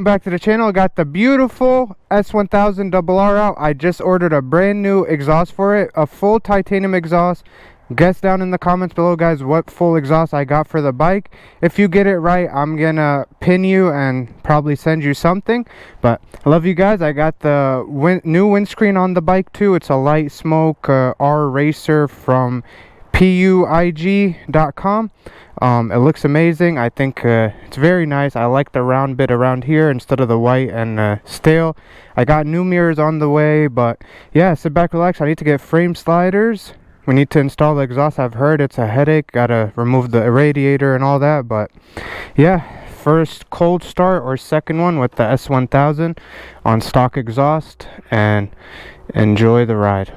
Back to the channel. I got the beautiful S1000RR out. I just ordered a brand new exhaust for it, a full titanium exhaust. Guess down in the comments below, guys, what full exhaust I got for the bike. If you get it right, I'm gonna pin you and probably send you something. But I love you guys. I got the new windscreen on the bike too. It's a light smoke R racer from puig.com. It looks amazing. I think it's very nice. I like the round bit around here instead of the white and stale. I got new mirrors on the way, but yeah, sit back, relax. I need to get frame sliders. We need to install the exhaust. I've heard it's a headache. Gotta remove the radiator and all that. But yeah, first cold start or second one with the S1000 on stock exhaust, and enjoy the ride.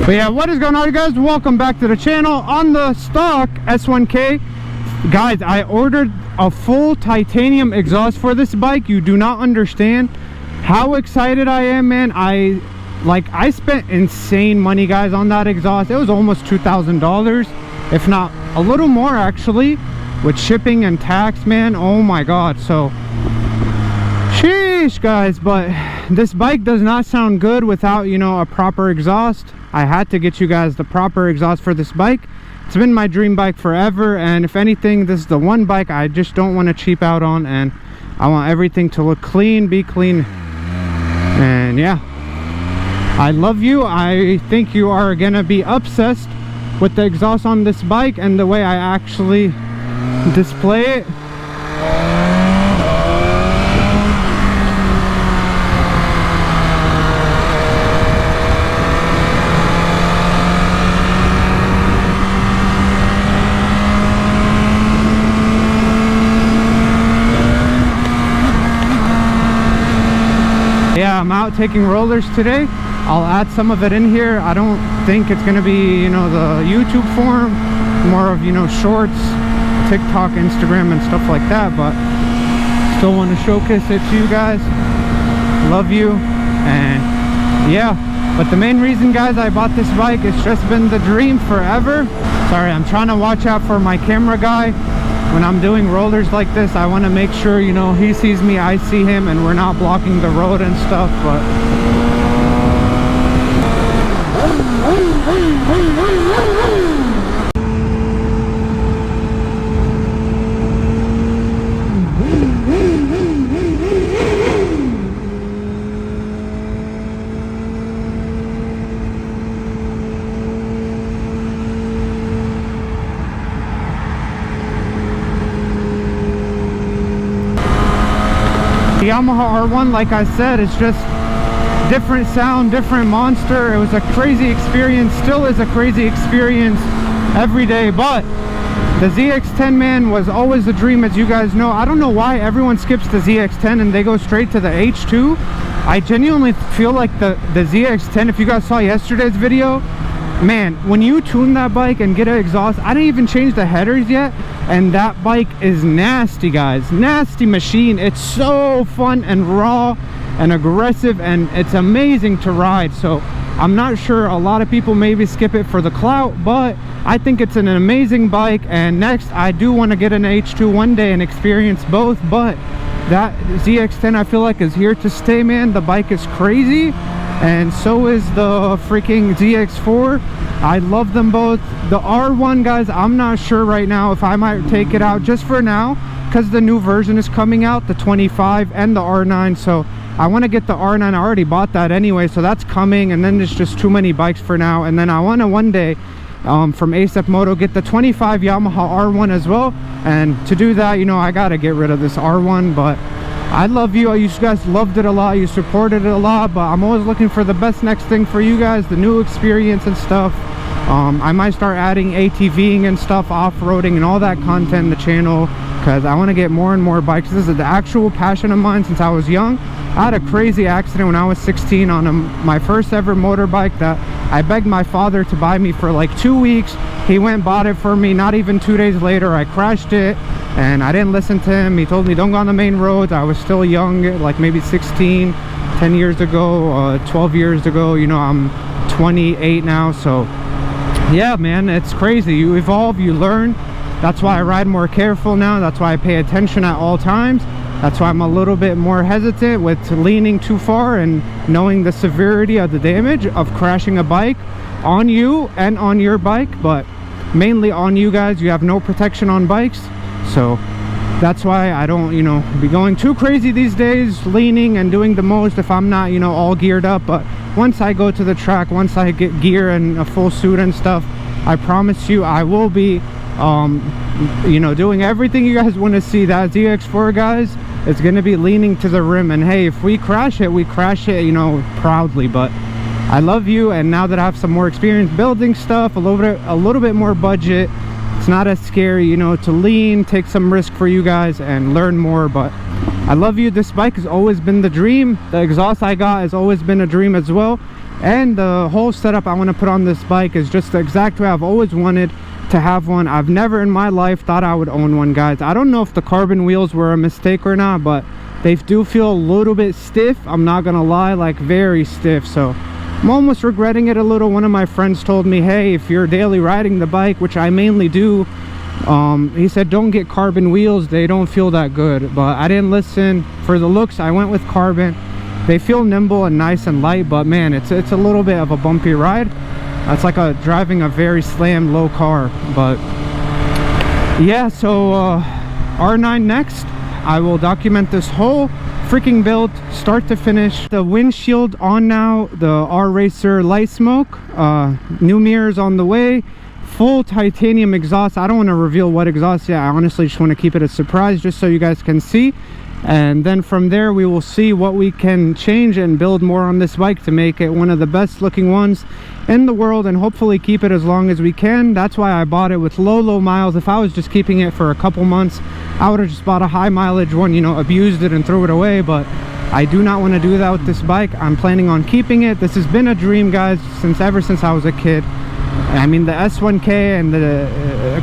But yeah, what is going on, you guys? Welcome back to the channel. On the stock S1K, guys, I ordered a full titanium exhaust for this bike. You do not understand how excited I am, man. I spent insane money, guys, on that exhaust. It was almost $2,000, if not a little more actually, with shipping and tax, man. Oh my god. So sheesh, guys. But this bike does not sound good without, you know, a proper exhaust. I had to get you guys the proper exhaust for this bike. It's been my dream bike forever, and if anything, this is the one bike I just don't want to cheap out on, and I want everything to look clean, be clean. And yeah, I love you. I think you are gonna be obsessed with the exhaust on this bike and the way I actually display it. Yeah, I'm out taking rollers today. I'll add some of it in here. I don't think it's gonna be, you know, the YouTube form, more of, you know, shorts, TikTok, Instagram and stuff like that, but still want to showcase it to you guys. Love you. And yeah, but the main reason, guys, I bought this bike, it's just been the dream forever. Sorry, I'm trying to watch out for my camera guy. When I'm doing rollers like this, I want to make sure, you know, he sees me, I see him, and we're not blocking the road and stuff. But the Yamaha R1, like I said, it's just different sound, different monster. It was a crazy experience, still is a crazy experience every day. But the ZX10, man, was always a dream, as you guys know. I don't know why everyone skips the ZX10 and they go straight to the H2. I genuinely feel like the ZX10, if you guys saw yesterday's video, man, when you tune that bike and get an exhaust, I didn't even change the headers yet, and that bike is nasty, guys. Nasty machine. It's so fun and raw and aggressive, and it's amazing to ride. So I'm not sure, a lot of people maybe skip it for the clout, but I think it's an amazing bike. And next, I do want to get an H2 one day and experience both. But that ZX10, I feel like, is here to stay, man. The bike is crazy, and so is the freaking ZX4. I love them both. The R1, guys, I'm not sure right now if I might take it out just for now, because the new version is coming out, the 25 and the R9. So I want to get the R9. I already bought that anyway, so that's coming. And then there's just too many bikes for now. And then I want to one day from ASAP Moto get the 25 Yamaha R1 as well. And to do that, you know, I gotta get rid of this R1. But I love you. You guys loved it a lot, you supported it a lot, but I'm always looking for the best next thing for you guys, the new experience and stuff. I might start adding ATVing and stuff, off-roading and all that content in the channel, because I want to get more and more bikes. This is the actual passion of mine since I was young. I had a crazy accident when I was 16 on my first ever motorbike that I begged my father to buy me for like 2 weeks. He went and bought it for me. Not even 2 days later, I crashed it, and I didn't listen to him. He told me don't go on the main roads. I was still young, like maybe 16. 10 years ago, 12 years ago. You know, I'm 28 now, so yeah, man, it's crazy. You evolve, you learn. That's why I ride more careful now. That's why I pay attention at all times. That's why I'm a little bit more hesitant with leaning too far and knowing the severity of the damage of crashing a bike on you and on your bike, but mainly on you guys. You have no protection on bikes, so that's why I don't, you know, be going too crazy these days, leaning and doing the most if I'm not, you know, all geared up. But once I go to the track, once I get gear and a full suit and stuff, I promise you I will be you know, doing everything you guys want to see. That ZX4, guys, it's going to be leaning to the rim, and hey, if we crash it, you know, proudly. But I love you, and now that I have some more experience building stuff, a little bit more budget, it's not as scary, you know, to lean, take some risk for you guys and learn more. But I love you. This bike has always been the dream. The exhaust I got has always been a dream as well, and the whole setup I want to put on this bike is just the exact way I've always wanted to have one. I've never in my life thought I would own one, guys. I don't know if the carbon wheels were a mistake or not, but they do feel a little bit stiff. I'm not gonna lie, like very stiff, so I'm almost regretting it a little. One of my friends told me, hey, if you're daily riding the bike, which I mainly do, he said don't get carbon wheels, they don't feel that good. But I didn't listen. For the looks, I went with carbon. They feel nimble and nice and light, but man, it's a little bit of a bumpy ride. It's like driving a very slammed low car. But yeah, so R9 next. I will document this whole freaking build start to finish. The windshield on now, the R Racer light smoke, new mirrors on the way, full titanium exhaust. I don't want to reveal what exhaust yet. I honestly just want to keep it a surprise just so you guys can see, and then from there we will see what we can change and build more on this bike to make it one of the best looking ones in the world, and hopefully keep it as long as we can. That's why I bought it with low miles. If I was just keeping it for a couple months, I would have just bought a high mileage one, you know, abused it and threw it away. But I do not want to do that with this bike. I'm planning on keeping it. This has been a dream, guys, ever since I was a kid. I mean, the S1K and the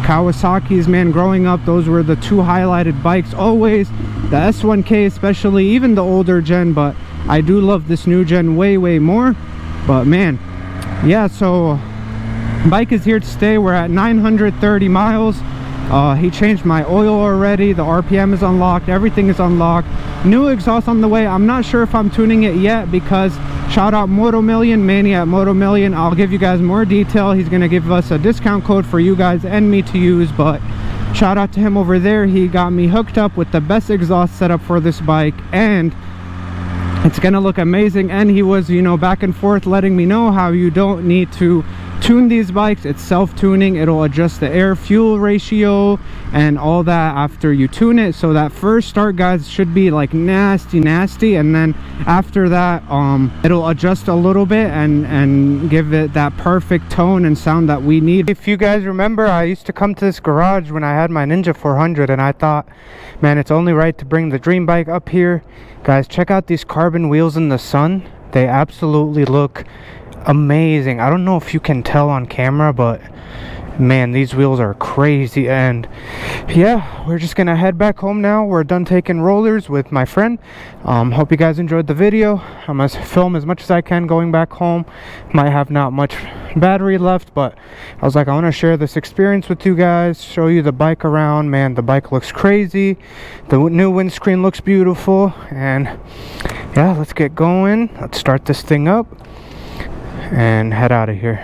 Kawasaki's, man, growing up, those were the two highlighted bikes always. The S1K especially, even the older gen, but I do love this new gen way more. But man, yeah, so bike is here to stay. We're at 930 miles. He changed my oil already. The RPM is unlocked, everything is unlocked. New exhaust on the way. I'm not sure if I'm tuning it yet, because shout out Moto Million, Manny at Moto Million. I'll give you guys more detail. He's gonna give us a discount code for you guys and me to use, but shout out to him over there. He got me hooked up with the best exhaust setup for this bike, and it's gonna look amazing. And he was, you know, back and forth letting me know how you don't need to tune these bikes. It's self-tuning. It'll adjust the air fuel ratio and all that after you tune it. So that first start, guys, should be like nasty, and then after that it'll adjust a little bit and give it that perfect tone and sound that we need. If you guys remember, I used to come to this garage when I had my Ninja 400, and I thought, man, it's only right to bring the dream bike up here. Guys, check out these carbon wheels in the sun. They absolutely look amazing. I don't know if you can tell on camera, but man, these wheels are crazy. And yeah, we're just gonna head back home now. We're done taking rollers with my friend. Hope you guys enjoyed the video. I'm gonna film as much as I can going back home. Might have not much battery left, but I was like, I want to share this experience with you guys, show you the bike around. Man, the bike looks crazy. The new windscreen looks beautiful. And yeah, let's get going. Let's start this thing up and head out of here.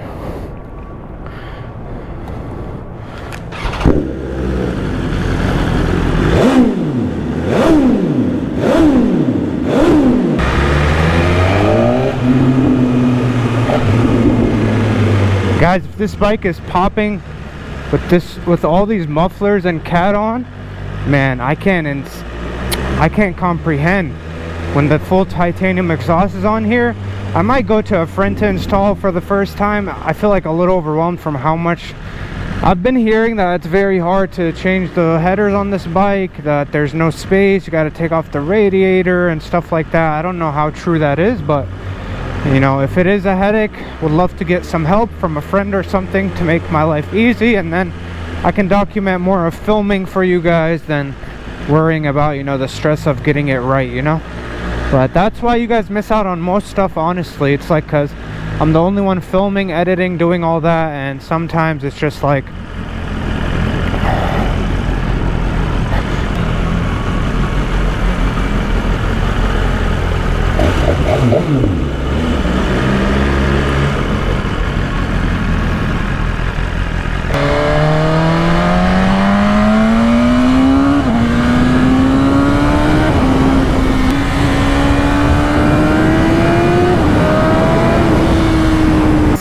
Guys, if this bike is popping with all these mufflers and cat on, man, I can't comprehend. When the full titanium exhaust is on here, I might go to a friend to install for the first time. I feel like a little overwhelmed from how much I've been hearing that it's very hard to change the headers on this bike, that there's no space, you got to take off the radiator and stuff like that. I don't know how true that is, but you know, if it is a headache, would love to get some help from a friend or something to make my life easy, and then I can document more of filming for you guys than worrying about, you know, the stress of getting it right, you know. But that's why you guys miss out on most stuff, honestly. It's like because I'm the only one filming, editing, doing all that, and sometimes it's just like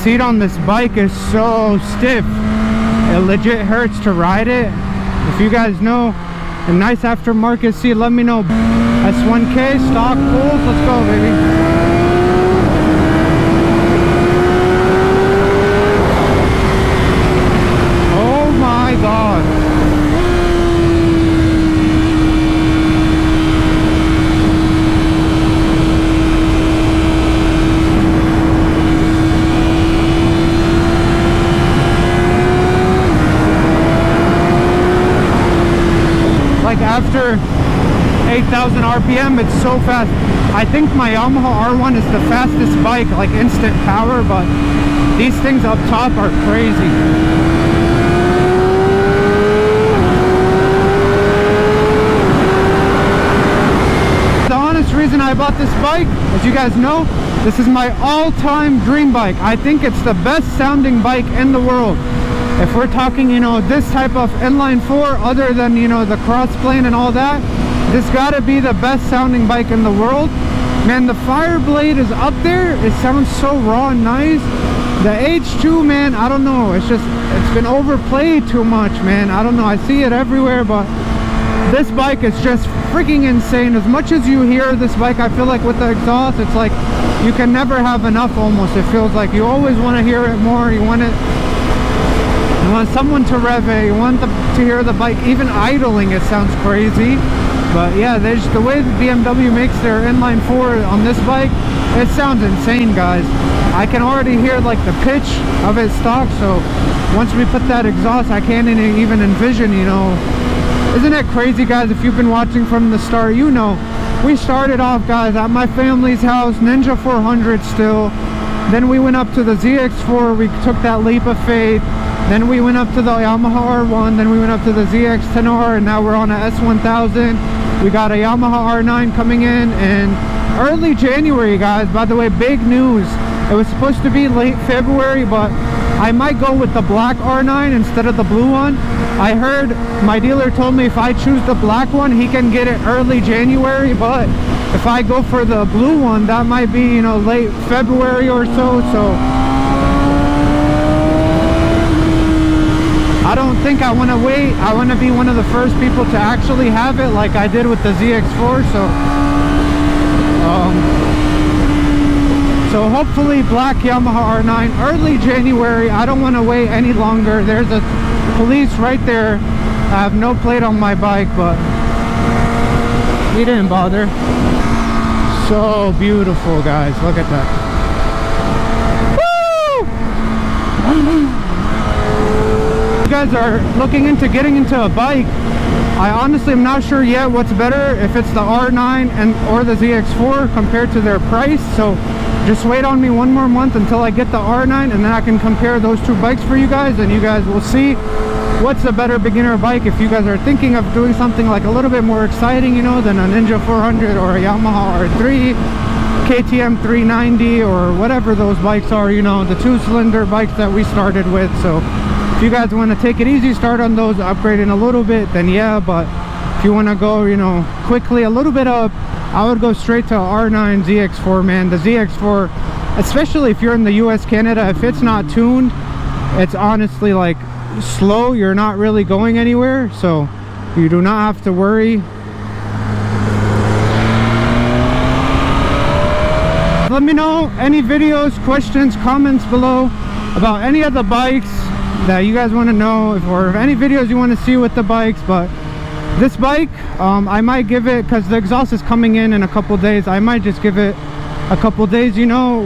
seat on this bike is so stiff, it legit hurts to ride it. If you guys know a nice aftermarket seat, let me know. S1K stock pulls, let's go, baby. After 8,000 RPM, it's so fast. I think my Yamaha R1 is the fastest bike, like instant power, but these things up top are crazy. The honest reason I bought this bike, as you guys know, this is my all-time dream bike. I think it's the best sounding bike in the world. If we're talking, you know, this type of inline four, other than, you know, the crossplane and all that, this gotta be the best sounding bike in the world. Man, the Fireblade is up there. It sounds so raw and nice. The H2, man, I don't know. It's just, it's been overplayed too much, man. I don't know. I see it everywhere, but this bike is just freaking insane. As much as you hear this bike, I feel like with the exhaust, it's like you can never have enough almost. It feels like you always want to hear it more. You want someone to rev it, you want to hear the bike. Even idling, it sounds crazy. But yeah, there's the way that BMW makes their inline four on this bike, it sounds insane, guys. I can already hear like the pitch of it stock, so once we put that exhaust, I can't even envision, you know. Isn't it crazy, guys? If you've been watching from the start, you know we started off, guys, at my family's house, Ninja 400 still. Then we went up to the ZX4, we took that leap of faith. Then we went up to the Yamaha R1, then we went up to the ZX10R, and now we're on a S1000. We got a Yamaha R9 coming in early January, guys. By the way, big news. It was supposed to be late February, but I might go with the black R9 instead of the blue one. I heard my dealer told me if I choose the black one, he can get it early January, but if I go for the blue one, that might be, you know, late February or so. I don't think I want to wait. I want to be one of the first people to actually have it, like I did with the ZX4. So hopefully black Yamaha R9 early January. I don't want to wait any longer. There's a police right there. I have no plate on my bike, but he didn't bother. So beautiful, guys. Look at that. Woo! You guys are looking into getting into a bike, I honestly am not sure yet what's better, if it's the R9 or the ZX4 compared to their price. So just wait on me one more month until I get the R9, and then I can compare those two bikes for you guys, and you guys will see what's a better beginner bike. If you guys are thinking of doing something like a little bit more exciting, you know, than a Ninja 400 or a Yamaha R3, KTM 390, or whatever those bikes are, you know, the 2-cylinder bikes that we started with. So if you guys want to take it easy, start on those, upgrade in a little bit, then yeah. But if you want to go, you know, quickly a little bit up, I would go straight to R9 ZX4, man. The ZX4, especially if you're in the US, Canada, if it's not tuned, it's honestly like slow. You're not really going anywhere, so you do not have to worry. Let me know any videos, questions, comments below about any of the bikes that you guys want to know, or any videos you want to see with the bikes. But this bike, I might give it, because the exhaust is coming in a couple days, I might just give it a couple days, you know,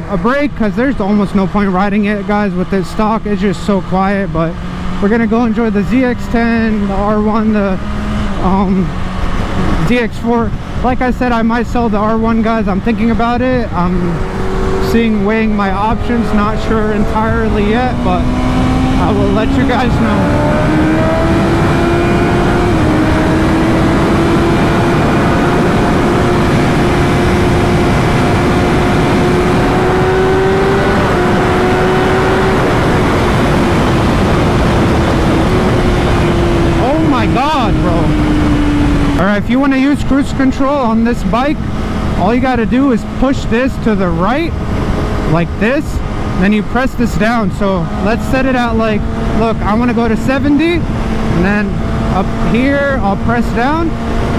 a break, because there's almost no point riding it, guys, with this stock. It's just so quiet. But we're gonna go enjoy the ZX10, the R1, the ZX4. like I said, I might sell the R1, guys. I'm thinking about it. I'm weighing my options, not sure entirely yet, but I will let you guys know. Alright, if you want to use cruise control on this bike, all you got to do is push this to the right, like this, then you press this down. So let's set it at, like, look, I want to go to 70, and then up here, I'll press down.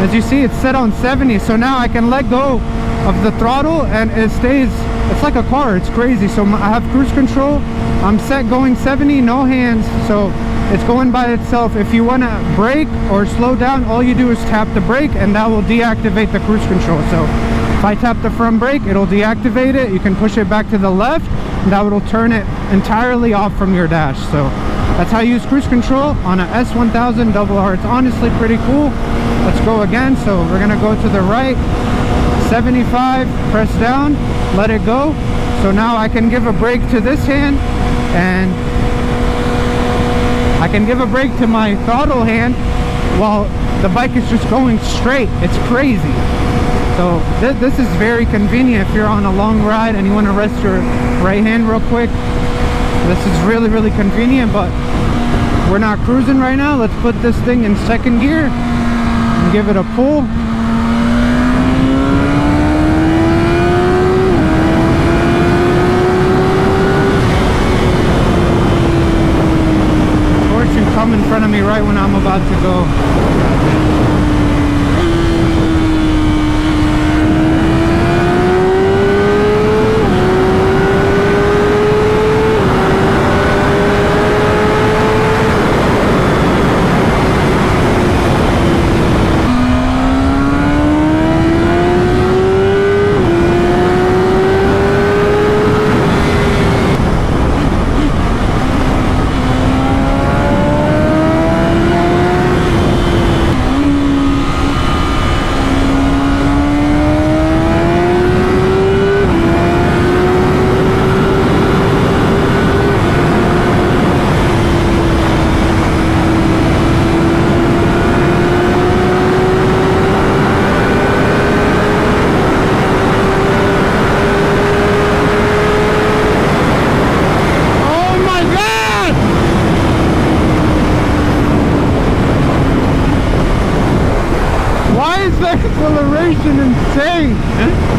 As you see, it's set on 70, so now I can let go of the throttle, and it stays, it's like a car, it's crazy. So I have cruise control, I'm set going 70, no hands, so it's going by itself. If you want to brake or slow down, all you do is tap the brake, and that will deactivate the cruise control. So if I tap the front brake, it'll deactivate it. You can push it back to the left, and that will turn it entirely off from your dash. So that's how you use cruise control on a S1000RR. It's honestly pretty cool. Let's go again. So we're gonna go to the right, 75, press down, let it go. So now I can give a brake to this hand, and I can give a brake to my throttle hand while the bike is just going straight. It's crazy. So this is very convenient if you're on a long ride and you want to rest your right hand real quick. This is really, really convenient, but we're not cruising right now. Let's put this thing in second gear and give it a pull. Come in front of me right when I'm about to go. Acceleration insane.